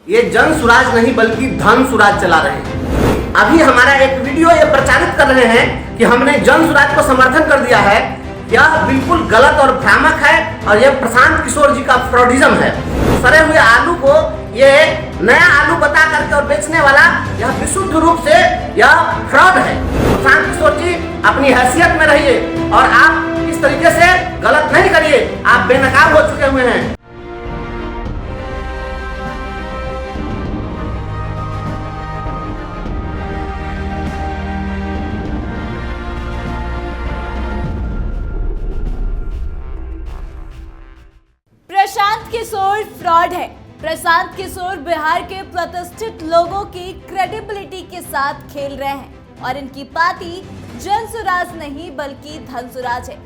ये जन सुराज नहीं बल्कि धन सुराज चला रहे हैं। अभी हमारा एक वीडियो ये प्रचारित कर रहे हैं कि हमने जन सुराज को समर्थन कर दिया है। यह बिल्कुल गलत और भ्रामक है और यह प्रशांत किशोर जी का फ्रॉडिज्म है। सड़े हुए आलू को ये नया आलू बता करके और बेचने वाला यह विशुद्ध रूप से यह फ्रॉड है। प्रशांत किशोर जी अपनी हैसियत में रहिए और आप इस तरीके से गलत नहीं करिए। आप बेनकाब हो चुके हुए हैं। प्रशांत किशोर फ्रॉड है। प्रशांत किशोर बिहार के प्रतिष्ठित लोगों की क्रेडिबिलिटी के साथ खेल रहे हैं और इनकी पार्टी जन सुराज नहीं बल्कि धन सुराज है।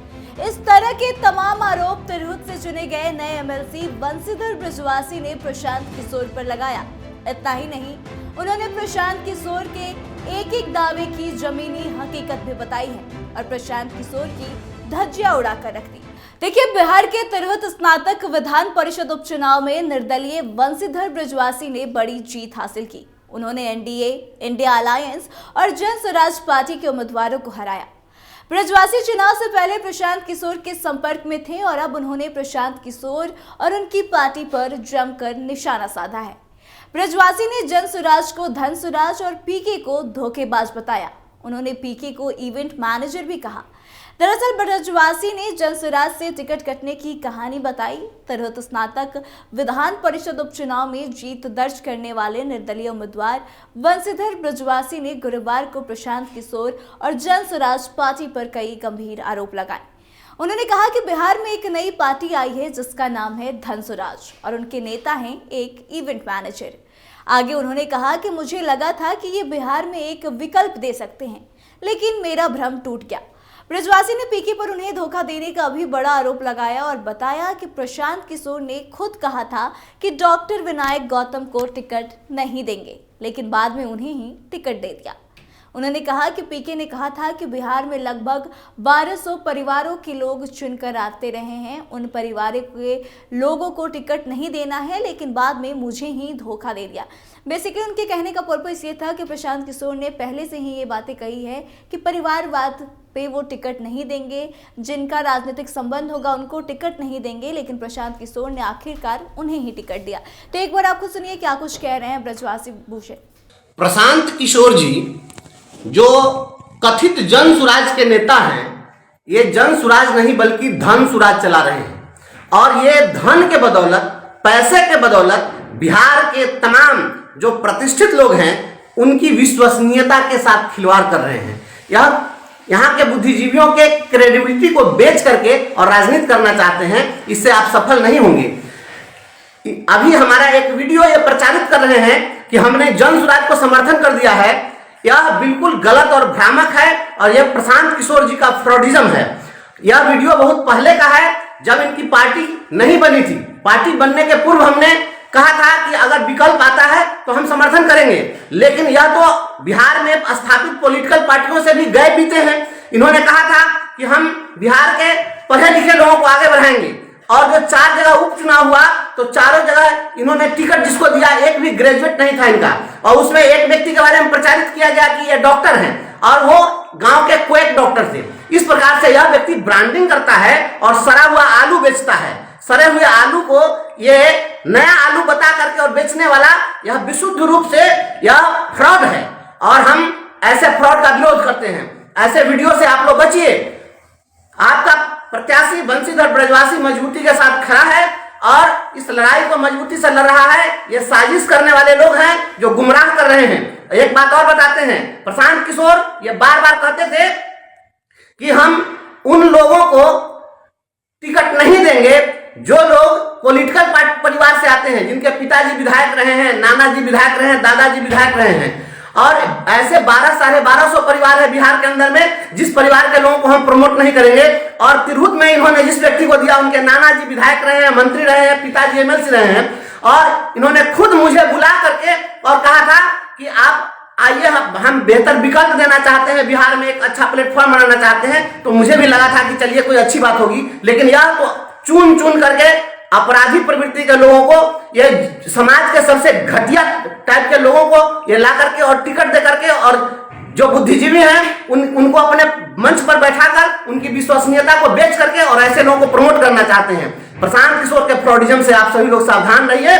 इस तरह के तमाम आरोप तिरहुत से चुने गए नए एमएलसी बंशीधर बृजवासी ने प्रशांत किशोर पर लगाया। इतना ही नहीं, उन्होंने प्रशांत किशोर के एक एक दावे की जमीनी हकीकत भी बताई है और प्रशांत किशोर की धज्जियां उड़ाकर रख दी। देखिए, बिहार के तिरहुत स्नातक विधान परिषद उपचुनाव में निर्दलीय बंशीधर बृजवासी ने बड़ी जीत हासिल की। उन्होंने एनडीए, इंडिया अलायंस और जन स्वराज पार्टी के उम्मीदवारों को हराया। बृजवासी चुनाव से पहले प्रशांत किशोर के संपर्क में थे और अब उन्होंने प्रशांत किशोर और उनकी पार्टी पर जमकर निशाना साधा है। बृजवासी ने जन स्वराज को धन स्वराज और पीके को धोखेबाज बताया। उन्होंने पीके को इवेंट मैनेजर भी कहा। दरअसल बृजवासी ने जन स्वराज से टिकट कटने की कहानी बताई। तिरहुत स्नातक विधान परिषद उपचुनाव में जीत दर्ज करने वाले निर्दलीय उम्मीदवार बंशीधर बृजवासी ने गुरुवार को प्रशांत किशोर और जन स्वराज पार्टी पर कई गंभीर आरोप लगाए। उन्होंने कहा कि बिहार में एक नई पार्टी आई है जिसका नाम है धन स्वराज और उनके नेता हैं एक इवेंट मैनेजर। आगे उन्होंने कहा कि मुझे लगा था कि ये बिहार में एक विकल्प दे सकते हैं, लेकिन मेरा भ्रम टूट गया। बृजवासी ने पीके पर उन्हें धोखा देने का भी बड़ा आरोप लगाया और बताया कि प्रशांत किशोर ने खुद कहा था कि डॉक्टर विनायक गौतम को टिकट नहीं देंगे, लेकिन बाद में उन्हें ही टिकट दे दिया। उन्होंने कहा कि पीके ने कहा था कि बिहार में लगभग 1200 परिवारों के लोग चुनकर आते रहे हैं, उन परिवारों के लोगों को टिकट नहीं देना है, लेकिन बाद में मुझे ही धोखा दे दिया। बेसिकली उनके कहने का पर्पस ये था कि प्रशांत किशोर ने पहले से ही ये बातें कही है कि परिवारवाद पे वो टिकट नहीं देंगे, जिनका राजनीतिक संबंध होगा उनको टिकट नहीं देंगे, लेकिन प्रशांत किशोर ने आखिरकार उन्हें ही टिकट दिया। तो एक बार आपको सुनिए क्या कुछ कह रहे हैं बृजवासी भूषण। प्रशांत किशोर जी जो कथित जन सुराज के नेता हैं, ये जन सुराज नहीं बल्कि धन सुराज चला रहे हैं और ये धन के बदौलत, पैसे के बदौलत बिहार के तमाम जो प्रतिष्ठित लोग हैं उनकी विश्वसनीयता के साथ खिलवाड़ कर रहे हैं। यहाँ के बुद्धिजीवियों के क्रेडिबिलिटी को बेच करके और राजनीति करना चाहते हैं। इससे आप सफल नहीं होंगे। अभी हमारा एक वीडियो ये प्रचारित कर रहे हैं कि हमने जन सुराज को समर्थन कर दिया है। यह बिल्कुल गलत और भ्रामक है और यह प्रशांत किशोर जी का फ्रॉडिज्म है। यह वीडियो बहुत पहले का है, जब इनकी पार्टी नहीं बनी थी। पार्टी बनने के पूर्व हमने कहा था कि अगर विकल्प आता है तो हम समर्थन करेंगे, लेकिन यह तो बिहार में स्थापित पॉलिटिकल पार्टियों से भी गए बीते हैं। इन्होंने कहा था कि हम बिहार के पढ़े लिखे लोगों को आगे बढ़ाएंगे और जो 4 जगह उपचुनाव हुआ तो चारों जगह इन्होंने टिकट जिसको दिया, एक भी ग्रेजुएट नहीं था इनका, और उसमें एक व्यक्ति के बारे में प्रचारित किया गया कि ये डॉक्टर हैं और वो गांव के क्वेक डॉक्टर थे। इस प्रकार से यह व्यक्ति ब्रांडिंग करता है और सड़ा हुआ आलू बेचता है। सड़े हुए आलू को ये नया आलू बता करके और बेचने वाला यह विशुद्ध रूप से यह फ्रॉड है और हम ऐसे फ्रॉड का विरोध करते हैं। ऐसे वीडियो से आप लोग बचिए। आपका प्रत्याशी बंशीधर बृजवासी मजबूती के साथ खड़ा है और इस लड़ाई को मजबूती से लड़ रहा है। ये साजिश करने वाले लोग हैं जो गुमराह कर रहे हैं। एक बात और बताते हैं, प्रशांत किशोर ये बार बार कहते थे कि हम उन लोगों को टिकट नहीं देंगे जो लोग पॉलिटिकल परिवार से आते हैं, जिनके पिताजी विधायक रहे हैं, नाना जी विधायक रहे हैं, दादाजी विधायक रहे हैं। और ऐसे 1200 परिवार है बिहार के अंदर में, जिस परिवार के लोगों को हम प्रमोट नहीं करेंगे। और तिरहुत में इन्होंने जिस व्यक्ति को दिया, उनके नाना जी विधायक रहे हैं, मंत्री रहे हैं, पिताजी एमएलसी रहे हैं। और इन्होंने खुद मुझे बुला करके और कहा था कि आप आइए, हम बेहतर विकल्प देना चाहते हैं, बिहार में एक अच्छा प्लेटफॉर्म बनाना चाहते हैं। तो मुझे भी लगा था कि चलिए कोई अच्छी बात होगी, लेकिन यह तो चुन चुन करके अपराधी प्रवृत्ति के लोगों को ये समाज के सबसे घटिया टाइप के लोगों को ये ला करके और टिकट दे करके और जो बुद्धिजीवी हैं उनको अपने मंच पर बैठाकर उनकी विश्वसनीयता को बेच करके और ऐसे लोगों को प्रमोट करना चाहते हैं। प्रशांत किशोर के फ्रॉडिज्म से आप सभी लोग सावधान रहिए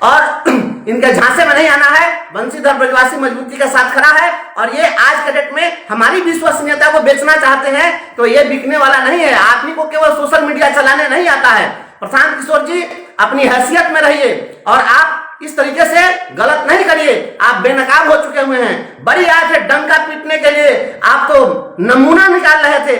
और इनके झांसे में नहीं आना है। बंशीधर ब्रजवासी मजबूती के साथ खड़ा है और ये आज के डेट में हमारी विश्वसनीयता को बेचना चाहते हैं तो ये बिकने वाला नहीं है। आप ही को केवल सोशल मीडिया चलाने नहीं आता है। प्रशांत किशोर जी अपनी हैसियत में रहिए और आप इस तरीके से गलत नहीं करिए। आप बेनकाब हो चुके हुए हैं। बड़ी आए थे डंका पीटने के लिए, आप तो नमूना निकाल रहे थे।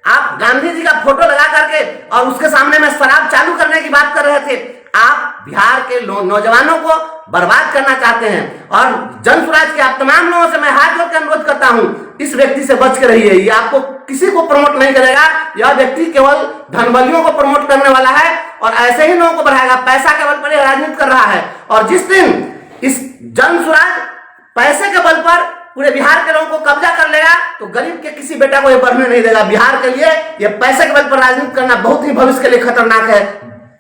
आप गांधी जी का फोटो लगा करके और उसके सामने में शराब चालू करने की बात कर रहे थे। आप बिहार के नौजवानों को बर्बाद करना चाहते हैं और जन स्वराज के आप तमाम लोगों से मैं हाथ जोड़ के अनुरोध करता हूं, इस व्यक्ति से बच के रहिए। ये आपको किसी को प्रमोट नहीं करेगा। यह व्यक्ति केवल धनबलियों को प्रमोट करने वाला है और ऐसे ही लोगों को बढ़ाएगा। पैसा के बल पर यह राजनीति कर रहा है और जिस दिन इस जन स्वराज पैसे के बल पर पूरे बिहार के लोगों को कब्जा कर लेगा तो गरीब के किसी बेटा को यह बढ़ने नहीं देगा। बिहार के लिए यह पैसे के बल पर राजनीति करना बहुत ही भविष्य के लिए खतरनाक है।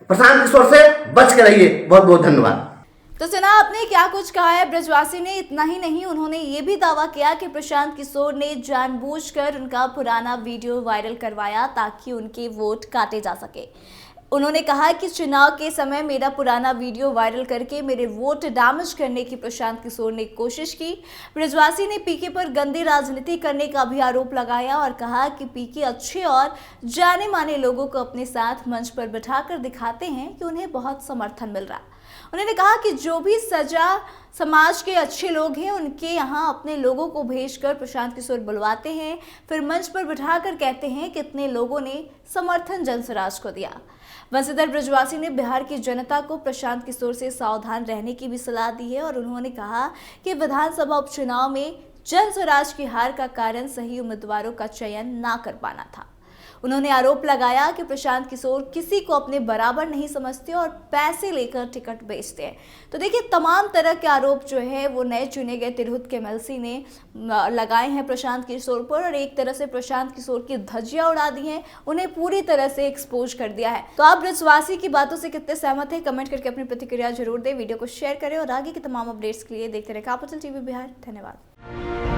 प्रशांत किशोर से बच के रहिए। बहुत बहुत धन्यवाद। तो सुना आपने क्या कुछ कहा है ब्रजवासी ने। इतना ही नहीं, उन्होंने ये भी दावा किया कि प्रशांत किशोर ने जानबूझकर उनका पुराना वीडियो वायरल करवाया ताकि उनके वोट काटे जा सके। उन्होंने कहा कि चुनाव के समय मेरा पुराना वीडियो वायरल करके मेरे वोट डैमेज करने की प्रशांत किशोर ने कोशिश की। ब्रजवासी ने पीके पर गंदी राजनीति करने का भी आरोप लगाया और कहा कि पीके अच्छे और जाने माने लोगों को अपने साथ मंच पर बिठाकर दिखाते हैं कि उन्हें बहुत समर्थन मिल रहा। उन्होंने कहा कि जो भी सजा समाज के अच्छे लोग हैं उनके यहाँ अपने लोगों को भेजकर प्रशांत किशोर बुलवाते हैं, फिर मंच पर बिठाकर कहते हैं कितने लोगों ने समर्थन जनस्वराज को दिया। बंशीधर ब्रजवासी ने बिहार की जनता को प्रशांत किशोर से सावधान रहने की भी सलाह दी है और उन्होंने कहा कि विधानसभा उपचुनाव में जनस्वराज की हार का कारण सही उम्मीदवारों का चयन ना कर पाना था। उन्होंने आरोप लगाया कि प्रशांत किशोर किसी को अपने बराबर नहीं समझते और पैसे लेकर टिकट बेचते हैं। तो देखिए तमाम तरह के आरोप जो है वो नए चुने गए तिरहुत के एमएलसी ने लगाए हैं प्रशांत किशोर पर और एक तरह से प्रशांत किशोर की धज्जियां उड़ा दी हैं, उन्हें पूरी तरह से एक्सपोज कर दिया है। तो आप ब्रजवासी की बातों से कितने सहमत हैं कमेंट करके अपनी प्रतिक्रिया जरूर दें। वीडियो को शेयर करें और आगे के तमाम अपडेट्स के लिए देखते रहे कैपिटल टीवी बिहार। धन्यवाद।